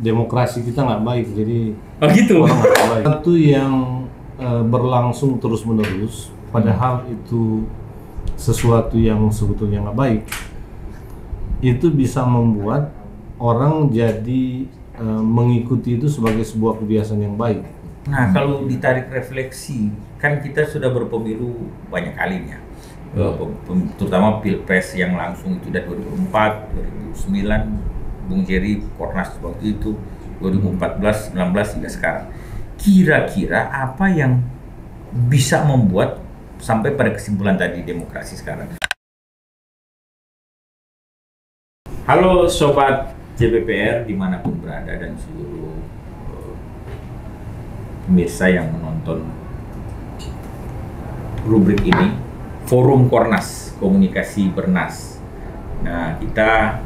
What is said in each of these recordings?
demokrasi kita nggak baik, jadi Oh gitu. orang nggak baik. Satu yang berlangsung terus-menerus, padahal itu sesuatu yang sebetulnya nggak baik, itu bisa membuat orang jadi mengikuti itu sebagai sebuah kebiasaan yang baik. Nah, kalau ditarik refleksi, kan kita sudah berpemilu banyak kalinya. Terutama Pilpres yang langsung itu dari 2004, 2009, Bung Jerry Kornas waktu itu, 2014, 19 hingga sekarang. Kira-kira apa yang bisa membuat sampai pada kesimpulan tadi demokrasi sekarang? Halo Sobat JPPR dimanapun berada dan seluruh pemirsa yang menonton rubrik ini, Forum Kornas, Komunikasi Bernas. Nah, kita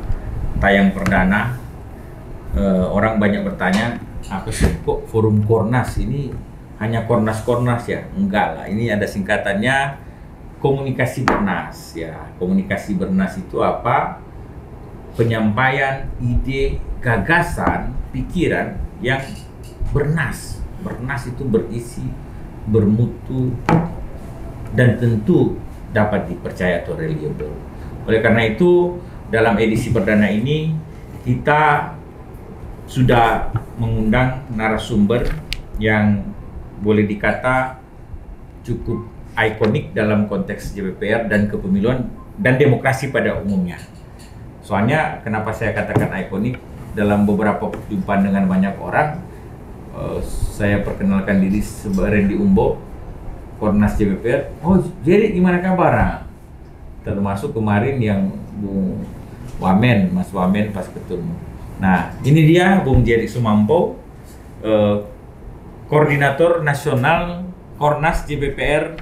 tayang perdana, orang banyak bertanya, apa sih kok Forum Kornas ini hanya Kornas-Kornas ya? Enggak lah, ini ada singkatannya Komunikasi Bernas ya. Komunikasi Bernas itu apa? Penyampaian ide, gagasan, pikiran yang bernas. Bernas itu berisi, bermutu, dan tentu dapat dipercaya atau reliable. Oleh karena itu, dalam edisi perdana ini kita sudah mengundang narasumber yang boleh dikata cukup ikonik dalam konteks JPPR dan kepemiluan dan demokrasi pada umumnya. Soalnya kenapa saya katakan ikonik, dalam beberapa perjumpaan dengan banyak orang, saya perkenalkan diri sebagai Randy Umbo, Kornas JPPR. Oh, jadi gimana kabar? Termasuk kemarin yang Bung Wamen, Mas Wamen pas ketemu. Nah, ini dia Bung Jerry Sumampo, Koordinator Nasional Kornas JPPR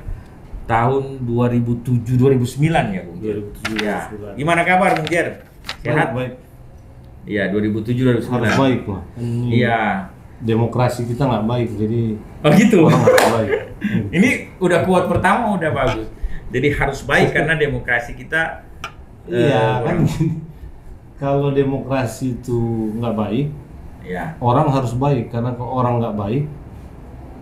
tahun 2007-2009 ya Bung Jer. Ya. Gimana kabar Bung Jer? Sehat? Baik. Iya, 2007-2009. Harus baik lah. Iya. Demokrasi kita nggak baik, jadi Oh gitu. orang nggak baik. Ini udah kuat pertama udah bagus. Jadi harus baik karena demokrasi kita. Iya kan. Kalau demokrasi itu nggak baik, Ya. orang harus baik, karena kalau orang nggak baik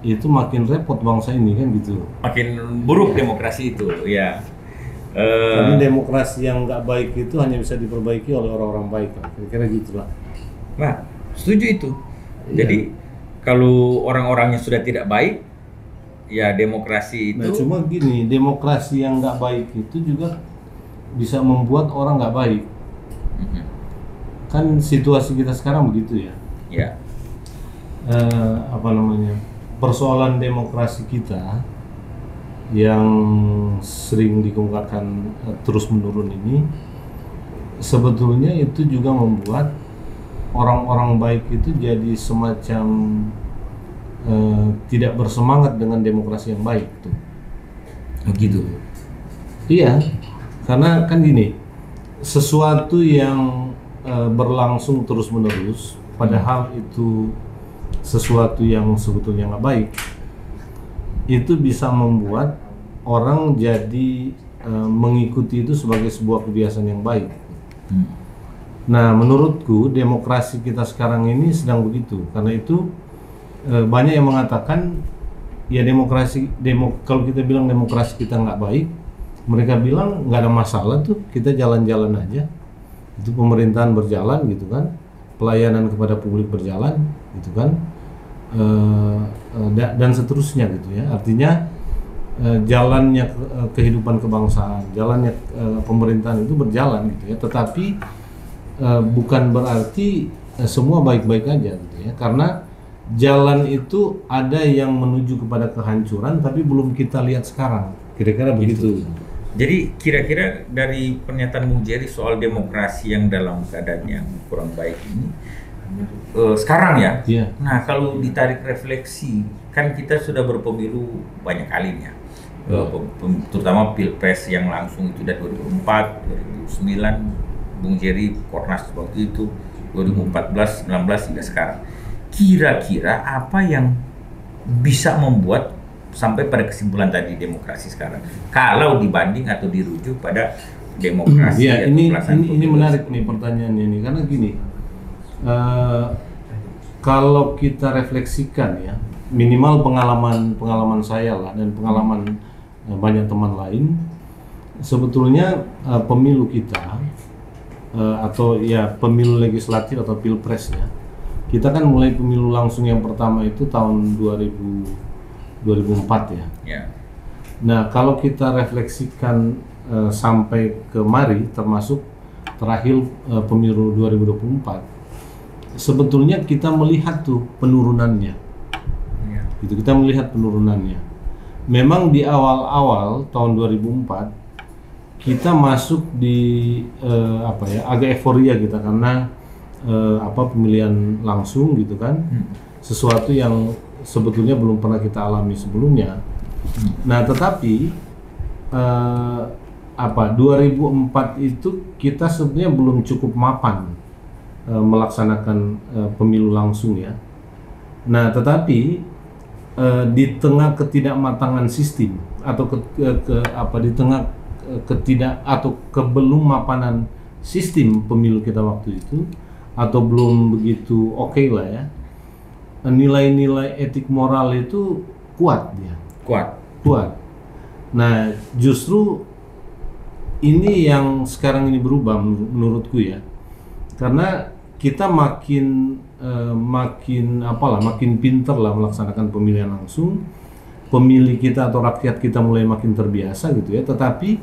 itu makin repot bangsa ini kan gitu. Makin buruk demokrasi itu, ya. Tapi demokrasi yang nggak baik itu hanya bisa diperbaiki oleh orang-orang baik, kira-kira gitulah. Nah, setuju itu. Iya. Jadi kalau orang-orangnya sudah tidak baik, ya demokrasi itu. Nah, cuma gini, demokrasi yang nggak baik itu juga bisa membuat orang nggak baik. Mhm. Kan situasi kita sekarang begitu ya. Ya. Apa namanya? Persoalan demokrasi kita yang sering dikemukakan terus menurun ini, sebetulnya itu juga membuat orang-orang baik itu jadi semacam tidak bersemangat dengan demokrasi yang baik tuh. Begitu. Iya, karena kan gini, sesuatu yang berlangsung terus-menerus, padahal itu sesuatu yang sebetulnya nggak baik, itu bisa membuat orang jadi mengikuti itu sebagai sebuah kebiasaan yang baik. Nah, menurutku demokrasi kita sekarang ini sedang begitu. Karena itu banyak yang mengatakan ya kalau kita bilang demokrasi kita nggak baik, mereka bilang nggak ada masalah tuh, kita jalan-jalan aja. Itu pemerintahan berjalan gitu kan, pelayanan kepada publik berjalan gitu kan, dan seterusnya gitu ya. Artinya jalannya kehidupan kebangsaan, jalannya pemerintahan itu berjalan gitu ya. Tetapi bukan berarti semua baik-baik aja gitu ya, karena jalan itu ada yang menuju kepada kehancuran tapi belum kita lihat sekarang, kira-kira begitu. Jadi kira-kira dari pernyataan Bung Jerry soal demokrasi yang dalam keadaan yang kurang baik ini sekarang ya. Iya. Nah, kalau ditarik refleksi, kan kita sudah berpemilu banyak kalinya. Terutama Pilpres yang langsung itu dari 2004, 2009, Bung Jerry Kornas waktu itu, 2014, 19 hingga sekarang. Kira-kira apa yang bisa membuat sampai pada kesimpulan tadi demokrasi sekarang, kalau dibanding atau dirujuk pada demokrasi? Iya, ini menarik nih pertanyaannya ini, karena gini, kalau kita refleksikan ya, minimal pengalaman saya lah dan pengalaman banyak teman lain, sebetulnya pemilu kita atau ya pemilu legislatif atau pilpres ya, kita kan mulai pemilu langsung yang pertama itu tahun 2004 ya. Ya. Nah, kalau kita refleksikan sampai kemari, termasuk terakhir pemilu 2024, sebetulnya kita melihat tuh penurunannya. Ya. Gitu, kita melihat penurunannya. Memang di awal-awal tahun 2004 kita masuk di agak euforia kita karena pemilihan langsung gitu kan. Sesuatu yang sebetulnya belum pernah kita alami sebelumnya. Nah, tetapi 2004 itu kita sebenarnya belum cukup mapan melaksanakan pemilu langsung ya. Nah, tetapi di tengah ketidakmatangan sistem atau di tengah kebelum mapanan sistem pemilu kita waktu itu, atau belum begitu oke lah ya, nilai-nilai etik moral itu kuat dia. Kuat. Nah, justru ini yang sekarang ini berubah menurutku ya. Karena kita makin pinter lah melaksanakan pemilihan langsung. Pemilih kita atau rakyat kita mulai makin terbiasa gitu ya. Tetapi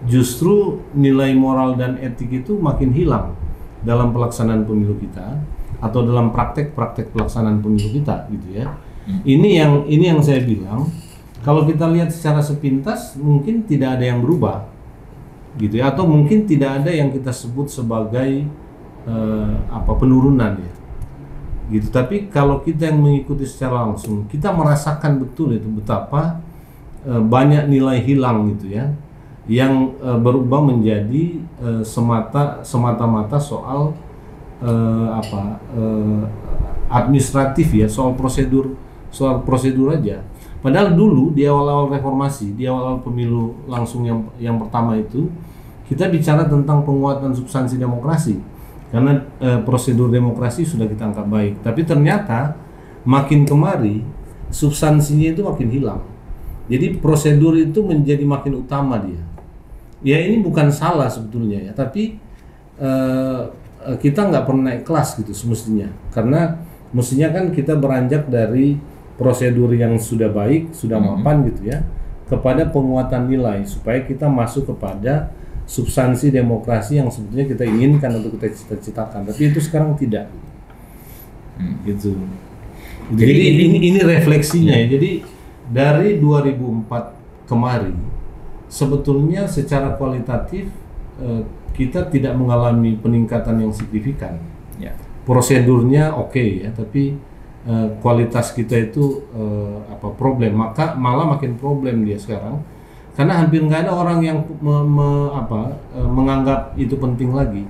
justru nilai moral dan etik itu makin hilang dalam pelaksanaan pemilu kita atau dalam praktek-praktek pelaksanaan pemilu kita gitu ya. Ini yang saya bilang, kalau kita lihat secara sepintas mungkin tidak ada yang berubah gitu ya, atau mungkin tidak ada yang kita sebut sebagai penurunan ya gitu. Tapi kalau kita yang mengikuti secara langsung, kita merasakan betul itu betapa banyak nilai hilang gitu ya, yang berubah menjadi semata-mata soal administratif ya, soal prosedur aja. Padahal dulu di awal-awal reformasi, di awal-awal pemilu langsung yang pertama itu, kita bicara tentang penguatan substansi demokrasi. Karena prosedur demokrasi sudah kita anggap baik. Tapi ternyata makin kemari substansinya itu makin hilang. Jadi prosedur itu menjadi makin utama dia. Ya ini bukan salah sebetulnya ya, tapi kita nggak pernah naik kelas gitu semestinya. Karena mestinya kan kita beranjak dari prosedur yang sudah baik, sudah mapan gitu ya, kepada penguatan nilai supaya kita masuk kepada substansi demokrasi yang sebetulnya kita inginkan untuk kita cita-citakan. Tapi itu sekarang tidak. Gitu. Jadi ini refleksinya ya. Jadi dari 2004 kemari sebetulnya secara kualitatif kita tidak mengalami peningkatan yang signifikan. Ya. Prosedurnya oke ya, tapi kualitas kita itu problem, maka malah makin problem dia sekarang, karena hampir nggak ada orang yang menganggap itu penting lagi,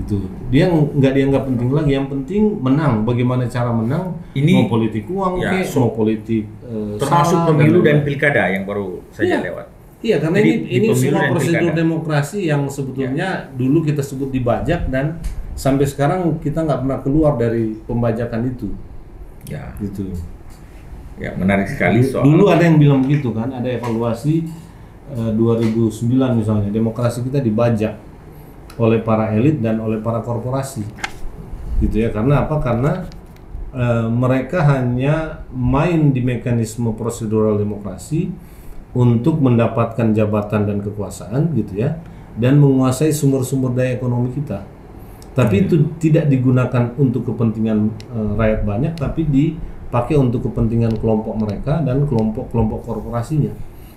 gitu. Dia nggak dianggap penting lagi. Yang penting menang. Bagaimana cara menang? Ini mau politik uang, ya, mau politik termasuk pemilu dan pilkada yang baru saja lewat. Iya, karena Jadi, ini semua prosedur pilkada. demokrasi yang sebetulnya dulu kita sebut dibajak, dan sampai sekarang kita nggak pernah keluar dari pembajakan itu. Ya. Gitu. Ya, menarik sekali soal. Dulu ada yang bilang begitu kan, ada evaluasi 2009 misalnya, demokrasi kita dibajak oleh para elit dan oleh para korporasi. Gitu ya, karena apa? Karena mereka hanya main di mekanisme prosedural demokrasi untuk mendapatkan jabatan dan kekuasaan gitu ya, dan menguasai sumber-sumber daya ekonomi kita. Tapi itu tidak digunakan untuk kepentingan rakyat banyak, tapi dipakai untuk kepentingan kelompok mereka dan kelompok korporasinya.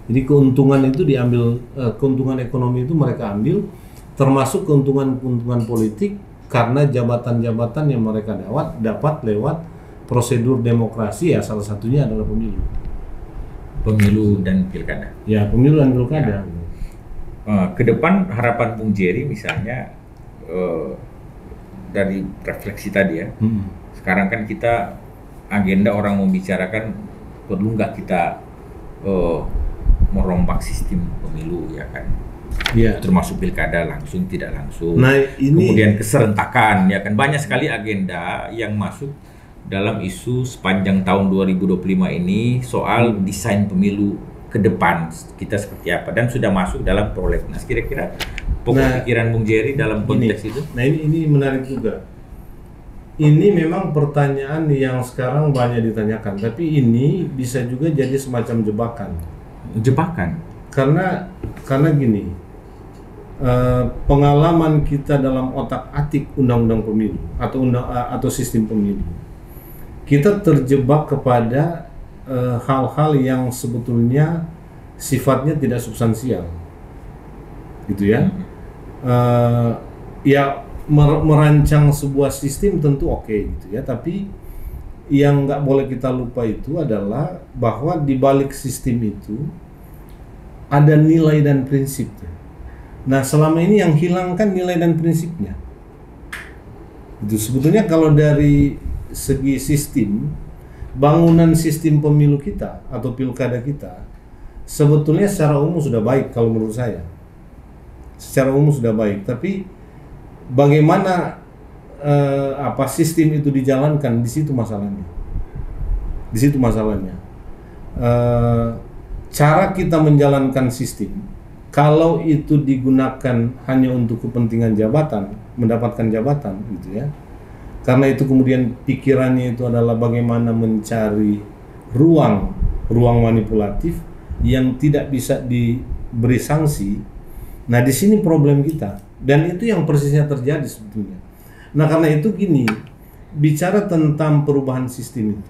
Jadi keuntungan itu diambil, keuntungan ekonomi itu mereka ambil, termasuk keuntungan politik, karena jabatan-jabatan yang mereka dapat lewat prosedur demokrasi ya, salah satunya adalah pemilu. Pemilu dan pilkada. Ya, pemilu dan pilkada. Ke depan harapan Bung Jerry misalnya, dari refleksi tadi ya, sekarang kan kita agenda orang membicarakan perlu nggak kita merombak sistem pemilu ya kan, Iya. termasuk pilkada langsung tidak langsung. Nah, ini Kemudian keserentakan, ya kan banyak sekali agenda yang masuk dalam isu sepanjang tahun 2025 ini soal desain pemilu ke depan kita seperti apa, dan sudah masuk dalam prolegnas. Kira-kira pokok pikiran Bung Jerry dalam konteks itu? Nah, ini menarik juga. Ini memang pertanyaan yang sekarang banyak ditanyakan, tapi ini bisa juga jadi semacam jebakan. Jebakan. Karena gini, pengalaman kita dalam otak-atik undang-undang pemilu atau sistem pemilu, kita terjebak kepada hal-hal yang sebetulnya sifatnya tidak substansial, gitu ya. Ya, merancang sebuah sistem tentu oke, gitu ya, tapi yang nggak boleh kita lupa itu adalah bahwa di balik sistem itu ada nilai dan prinsip. Nah, selama ini yang hilang kan nilai dan prinsipnya. Itu sebetulnya kalau dari segi sistem, bangunan sistem pemilu kita atau pilkada kita sebetulnya secara umum sudah baik kalau menurut saya. Secara umum sudah baik, tapi bagaimana sistem itu dijalankan, di situ masalahnya. Di situ masalahnya. Cara kita menjalankan sistem, kalau itu digunakan hanya untuk kepentingan jabatan, mendapatkan jabatan, gitu ya. Karena itu kemudian pikirannya itu adalah bagaimana mencari ruang manipulatif yang tidak bisa diberi sanksi. Nah, di sini problem kita. Dan itu yang persisnya terjadi sebetulnya. Nah, karena itu gini, bicara tentang perubahan sistem itu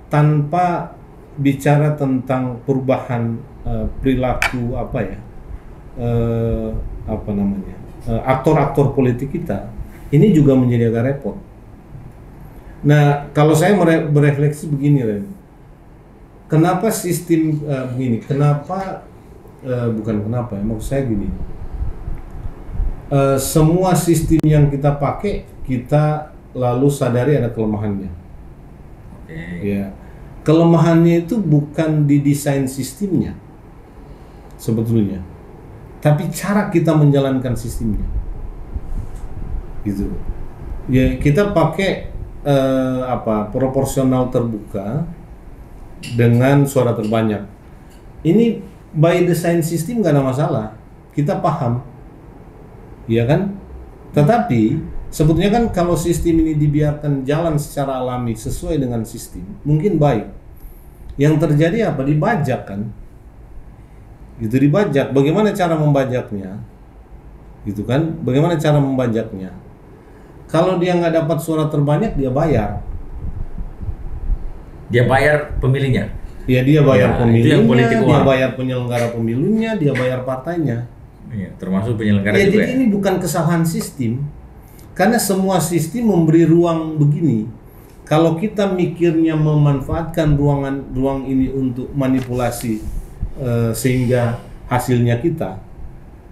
tanpa bicara tentang perubahan perilaku aktor-aktor politik kita, ini juga menjadi agak repot. Nah, kalau saya berefleksi begini, Ren, kenapa sistem begini? Maksud saya gini. Semua sistem yang kita pakai, kita lalu sadari ada kelemahannya. Ya, kelemahannya itu bukan di desain sistemnya sebetulnya, tapi cara kita menjalankan sistemnya. Gitu. Ya, kita pakai proporsional terbuka dengan suara terbanyak. Ini by design sistem nggak ada masalah, kita paham. Iya kan? Tetapi sebetulnya kan kalau sistem ini dibiarkan jalan secara alami sesuai dengan sistem, mungkin baik. Yang terjadi apa? Dibajak kan? Gitu, dibajak. Bagaimana cara membajaknya? Gitu kan? Bagaimana cara membajaknya? Kalau dia nggak dapat suara terbanyak, dia bayar. Dia bayar pemilihnya? Ya, dia bayar pemilihnya, dia uang. bayar penyelenggara pemilunya, dia bayar partainya. Iya, termasuk penyelenggara ya, juga. Jadi ini bukan kesalahan sistem, karena semua sistem memberi ruang begini. Kalau kita mikirnya memanfaatkan ruang ini untuk manipulasi sehingga hasilnya kita,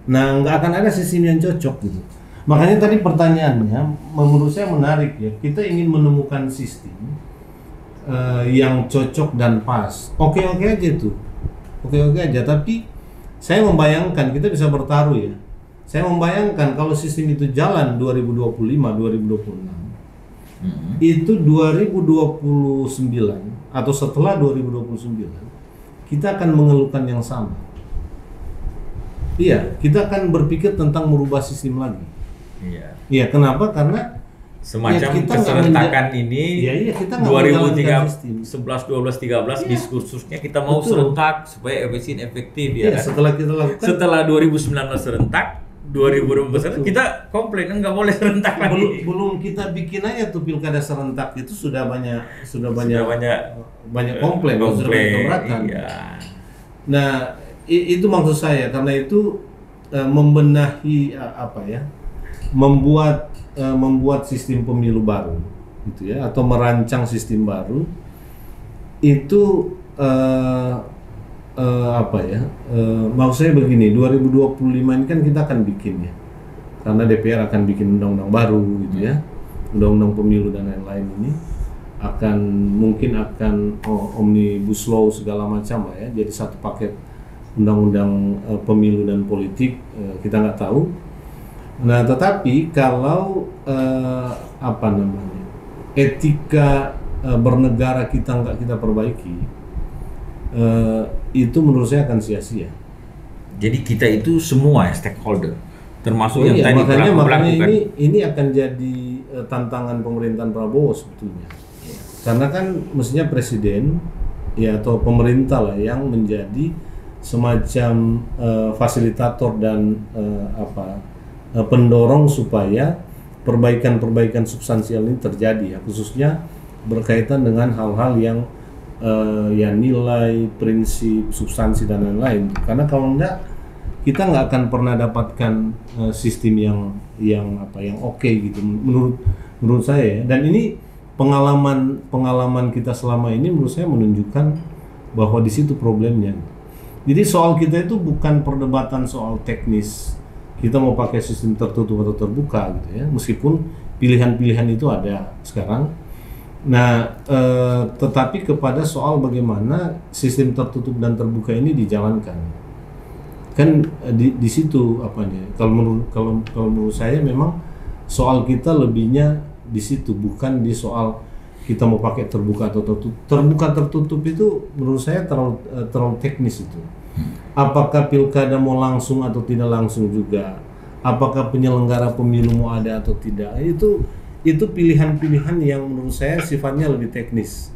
nah nggak akan ada sistem yang cocok gitu. Makanya tadi pertanyaannya menurut saya menarik ya. Kita ingin menemukan sistem yang cocok dan pas. Oke-oke aja itu, oke-oke aja. Tapi saya membayangkan, kita bisa bertaruh ya. Saya membayangkan kalau sistem itu jalan 2025, 2026, itu 2029 atau setelah 2029 kita akan mengeluhkan yang sama. Iya, kita akan berpikir tentang merubah sistem lagi. Iya, kenapa? Karena semacam keserentakan ini, kita 2011, 12, 13 diskursusnya kita mau serentak supaya efektif ya. Setelah kita lakukan, setelah 2019 serentak, 2021 kita komplain nggak boleh serentak lagi. Belum kita bikin aja tuh pilkada serentak itu sudah banyak komplain. Sudah banyak keberatan. Iya. Nah, itu maksud saya, karena itu membenahi membuat sistem pemilu baru gitu ya, atau merancang sistem baru itu maksud saya begini, 2025 ini kan kita akan bikin ya, karena DPR akan bikin undang-undang baru gitu ya, undang-undang pemilu dan lain-lain ini mungkin akan omnibus law segala macam lah ya, jadi satu paket undang-undang pemilu dan politik, kita nggak tahu. Nah, tetapi kalau etika bernegara kita nggak kita perbaiki, itu menurut saya akan sia-sia. Jadi kita itu semua stakeholder, termasuk yang iya, tadi makanya ini akan jadi tantangan pemerintahan Prabowo sebetulnya. Karena kan mestinya presiden ya atau pemerintah lah yang menjadi semacam fasilitator dan pendorong supaya perbaikan-perbaikan substansial ini terjadi, ya, khususnya berkaitan dengan hal-hal yang ya nilai, prinsip, substansi dan lain-lain. Karena kalau enggak, kita nggak akan pernah dapatkan sistem yang oke gitu menurut saya. Dan ini pengalaman kita selama ini menurut saya menunjukkan bahwa di situ problemnya. Jadi soal kita itu bukan perdebatan soal teknis, kita mau pakai sistem tertutup atau terbuka gitu ya, meskipun pilihan-pilihan itu ada sekarang. Nah, tetapi kepada soal bagaimana sistem tertutup dan terbuka ini dijalankan, kan di situ kalau menurut saya memang soal kita lebihnya di situ, bukan di soal kita mau pakai terbuka atau tertutup. Terbuka tertutup itu menurut saya terlalu teknis itu. Apakah pilkada mau langsung atau tidak langsung juga? Apakah penyelenggara pemilu mau ada atau tidak? Itu pilihan-pilihan yang menurut saya sifatnya lebih teknis,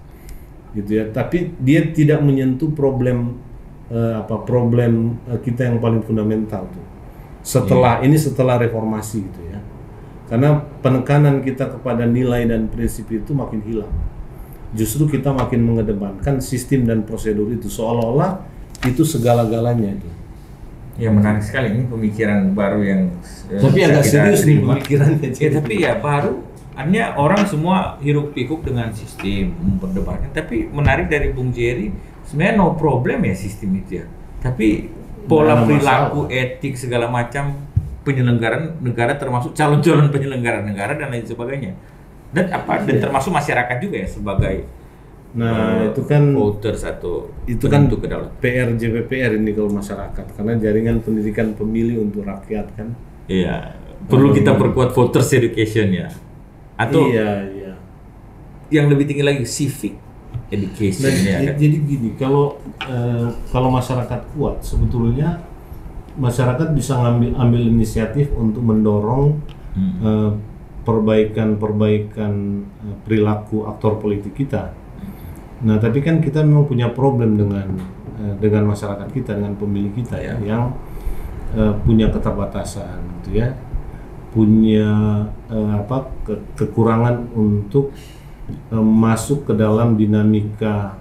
gitu ya. Tapi dia tidak menyentuh problem kita yang paling fundamental tuh. Setelah reformasi gitu ya. Karena penekanan kita kepada nilai dan prinsip itu makin hilang. Justru kita makin mengedepankan sistem dan prosedur itu, seolah-olah itu segala-galanya itu. Ya, menarik sekali ini pemikiran baru yang tapi agak serius nih pemikirannya. Ya, tapi ya baru. Artinya orang semua hiruk pikuk dengan sistem, memperdebatkan. Tapi menarik dari Bung Jerry, sebenarnya no problem ya sistem itu ya. Tapi pola perilaku, etik segala macam penyelenggaraan negara, termasuk calon-calon penyelenggara negara dan lain sebagainya. Dan termasuk masyarakat juga ya sebagai itu kan voters atau itu kan kedaulatan. JPPR ini kalau masyarakat, karena jaringan pendidikan pemilih untuk rakyat kan. Iya, perlu kita perkuat voters education ya. Atau iya. Yang lebih tinggi lagi civic education ya. Jadi gini, kalau masyarakat kuat, sebetulnya masyarakat bisa ambil inisiatif untuk mendorong perbaikan perilaku aktor politik kita. Nah, tapi kan kita memang punya problem dengan masyarakat kita, dengan pemilih kita ya, yang punya keterbatasan gitu ya, punya kekurangan untuk masuk ke dalam dinamika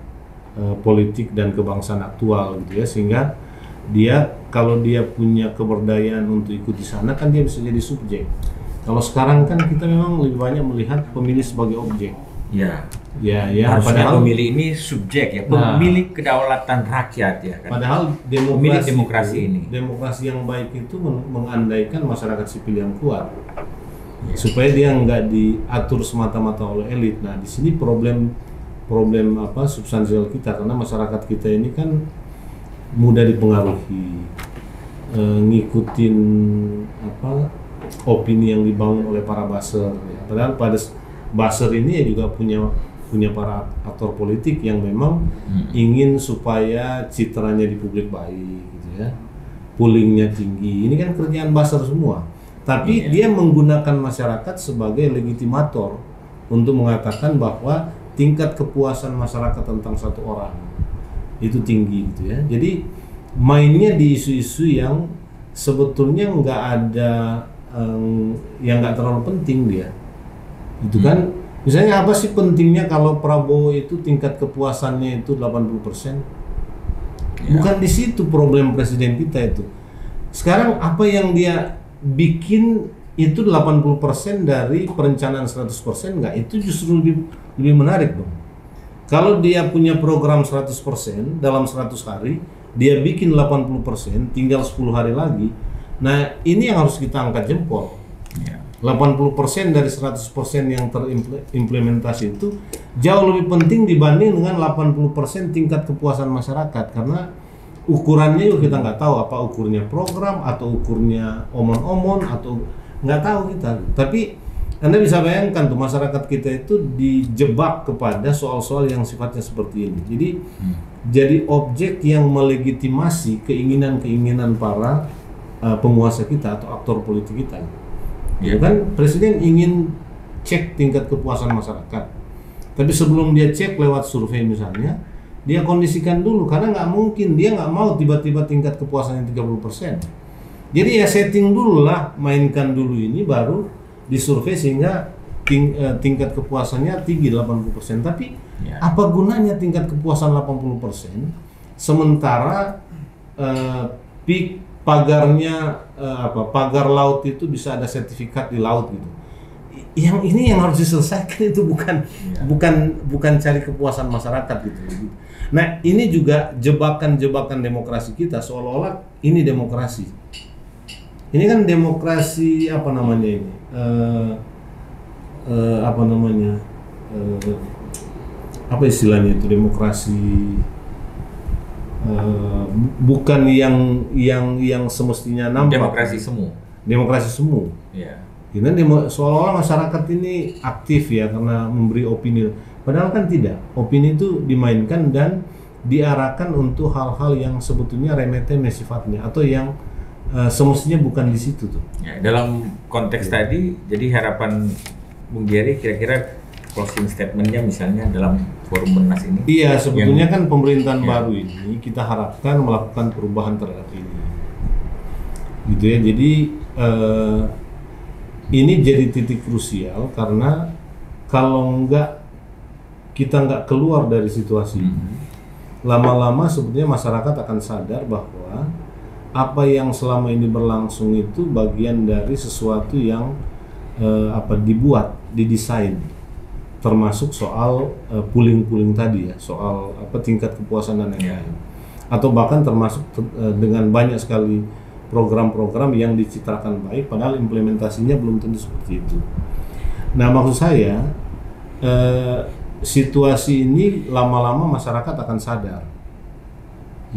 politik dan kebangsaan aktual gitu ya, sehingga kalau dia punya keberdayaan untuk ikut di sana kan dia bisa jadi subjek. Kalau sekarang kan kita memang lebih banyak melihat pemilih sebagai objek. Ya. Padahal pemilih ini subjek ya, pemilik kedaulatan rakyat ya kan. Padahal demokrasi yang baik itu mengandaikan masyarakat sipil yang kuat, supaya dia nggak diatur semata-mata oleh elit. Nah, di sini problem substansial kita, karena masyarakat kita ini kan mudah dipengaruhi, ngikutin opini yang dibangun oleh para buzzer ya. Padahal pada buzzer ini ya juga punya para aktor politik yang memang ingin supaya citranya di publik baik gitu ya, pollingnya tinggi. Ini kan kerjaan buzzer semua, tapi dia menggunakan masyarakat sebagai legitimator untuk mengatakan bahwa tingkat kepuasan masyarakat tentang satu orang itu tinggi gitu ya. Jadi mainnya di isu-isu yang sebetulnya nggak ada yang nggak terlalu penting dia. Itu kan misalnya apa sih pentingnya kalau Prabowo itu tingkat kepuasannya itu 80%? Bukan di situ problem presiden kita itu. Sekarang apa yang dia bikin itu 80% dari perencanaan 100% enggak, itu justru lebih menarik dong. Kalau dia punya program 100% dalam 100 hari, dia bikin 80%, tinggal 10 hari lagi. Nah, ini yang harus kita angkat jempol. 80% dari 100% yang terimplementasi itu jauh lebih penting dibanding dengan 80% tingkat kepuasan masyarakat, karena ukurannya juga kita nggak tahu apa ukurnya program atau ukurnya omon-omon atau nggak tahu kita. Tapi Anda bisa bayangkan tuh masyarakat kita itu dijebak kepada soal-soal yang sifatnya seperti ini. Jadi jadi objek yang melegitimasi keinginan-keinginan para penguasa kita atau aktor politik kita. Ya kan presiden ingin cek tingkat kepuasan masyarakat. Tapi sebelum dia cek lewat survei misalnya, dia kondisikan dulu karena nggak mungkin dia nggak mau tiba-tiba tingkat kepuasannya 30%. Jadi ya setting dulu lah, mainkan dulu ini baru disurvei sehingga tingkat kepuasannya tinggi 80%. Tapi apa gunanya tingkat kepuasan 80% sementara pagar laut itu bisa ada sertifikat di laut gitu. Yang ini yang harus diselesaikan itu bukan cari kepuasan masyarakat gitu. Nah, ini juga jebakan-jebakan demokrasi kita seolah-olah ini demokrasi. Ini kan demokrasi apa namanya ini? Apa istilahnya itu demokrasi bukan yang semestinya nampak. Demokrasi semu. Ya. Ini seolah-olah masyarakat ini aktif ya karena memberi opini. Padahal kan tidak. Opini itu dimainkan dan diarahkan untuk hal-hal yang sebetulnya remeh-temeh sifatnya atau yang semestinya bukan di situ tuh. Ya, dalam konteks tadi, jadi harapan Bung Geri kira-kira closing statementnya misalnya dalam forum Bernas ini. Iya, sebetulnya kan pemerintahan baru ini kita harapkan melakukan perubahan terhadap ini. Gitu ya. Jadi ini jadi titik krusial karena kalau kita nggak keluar dari situasi ini, lama-lama sebetulnya masyarakat akan sadar bahwa apa yang selama ini berlangsung itu bagian dari sesuatu yang didesain, termasuk soal pooling tadi ya, soal tingkat kepuasan dan lain-lain, atau bahkan termasuk dengan banyak sekali program-program yang dicitrakan baik, padahal implementasinya belum tentu seperti itu. Nah, maksud saya situasi ini lama-lama masyarakat akan sadar,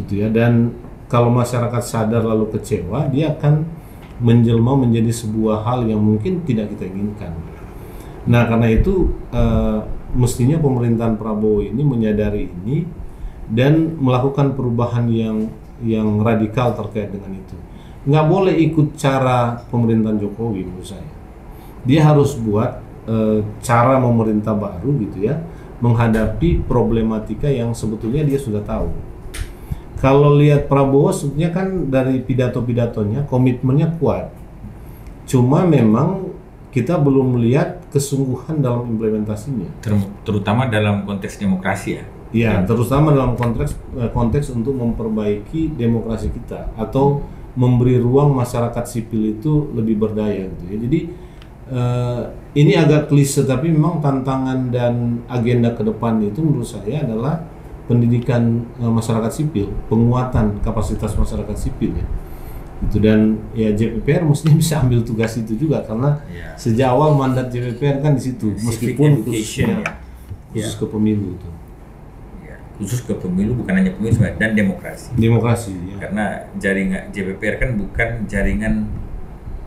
gitu ya. Dan kalau masyarakat sadar lalu kecewa, dia akan menjelma menjadi sebuah hal yang mungkin tidak kita inginkan. Nah, karena itu mestinya pemerintahan Prabowo ini menyadari ini dan melakukan perubahan yang radikal terkait dengan itu. Nggak boleh ikut cara pemerintahan Jokowi menurut saya. Dia harus buat cara memerintah baru gitu ya, menghadapi problematika yang sebetulnya dia sudah tahu. Kalau lihat Prabowo sebetulnya kan dari pidato-pidatonya komitmennya kuat. Cuma memang kita belum melihat kesungguhan dalam implementasinya. Terutama dalam konteks demokrasi ya. Ya, terutama dalam konteks untuk memperbaiki demokrasi kita atau memberi ruang masyarakat sipil itu lebih berdaya gitu ya. Jadi ini agak klise tapi memang tantangan dan agenda ke depan itu menurut saya adalah pendidikan masyarakat sipil, penguatan kapasitas masyarakat sipil ya. Itu dan ya JPPR mestinya bisa ambil tugas itu juga karena sejak awal mandat JPPR kan di situ meskipun khusus ke pemilu itu. Khusus ke pemilu bukan hanya pemilu dan demokrasi. Demokrasi. Ya. Karena jaringan JPPR kan bukan jaringan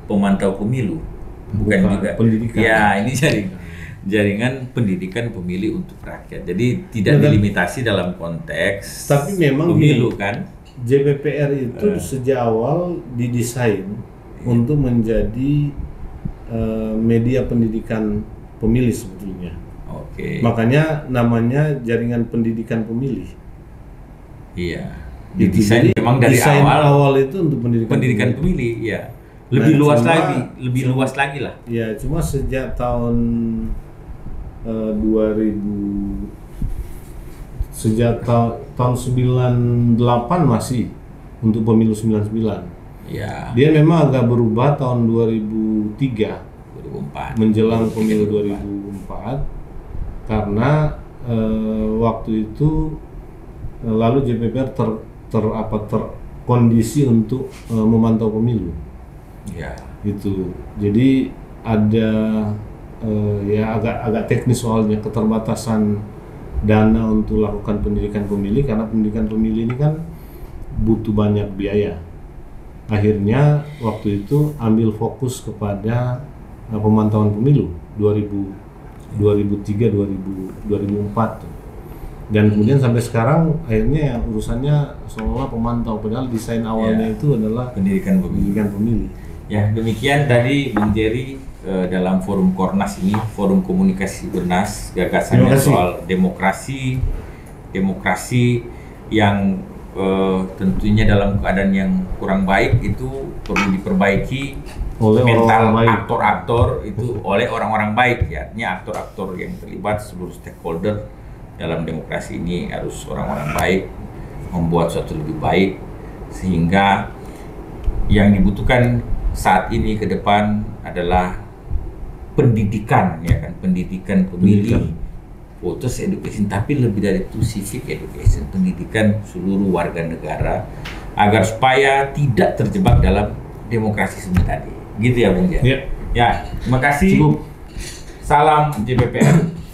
pemantau pemilu, bukan juga pendidikan. Ya, ini jaringan pendidikan pemilih untuk rakyat. Jadi tidak dilimitasi dalam konteks tapi memang pemilu kan. JPPR itu sejak awal didesain untuk menjadi media pendidikan pemilih sebetulnya. Oke. Makanya namanya jaringan pendidikan pemilih. Iya. Didesain memang dari awal itu untuk pendidikan pemilih, ya. Lebih luas lagi lah. Ya, cuma sejak tahun 98 masih untuk pemilu 99. Ya. Dia memang agak berubah tahun 2004 menjelang pemilu 2004 karena waktu itu lalu JPPR terkondisi untuk memantau pemilu. Ya. Itu. Jadi ada agak teknis soalnya keterbatasan dana untuk lakukan pendidikan pemilih karena pendidikan pemilih ini kan butuh banyak biaya. Akhirnya waktu itu ambil fokus kepada pemantauan pemilu 2003 2004 tuh. Dan kemudian sampai sekarang akhirnya urusannya seolah pemantau, padahal desain awalnya itu adalah pendidikan pemilih. Ya, demikian tadi Bung Jerry dalam forum Kornas ini, forum komunikasi Bernas, gagasannya soal demokrasi yang tentunya dalam keadaan yang kurang baik itu perlu diperbaiki oleh mental orang-orang aktor-aktor itu oleh orang-orang baik, ya, artinya aktor-aktor yang terlibat, seluruh stakeholder dalam demokrasi ini harus orang-orang baik, membuat suatu lebih baik, sehingga yang dibutuhkan saat ini ke depan adalah pendidikan, ya kan, pendidikan pemilih, voters education, tapi lebih dari itu civic education, pendidikan seluruh warga negara agar supaya tidak terjebak dalam demokrasi tadi. Gitu ya Bung Jan. Ya. Ya, terima kasih. Cukup. Salam JPPR.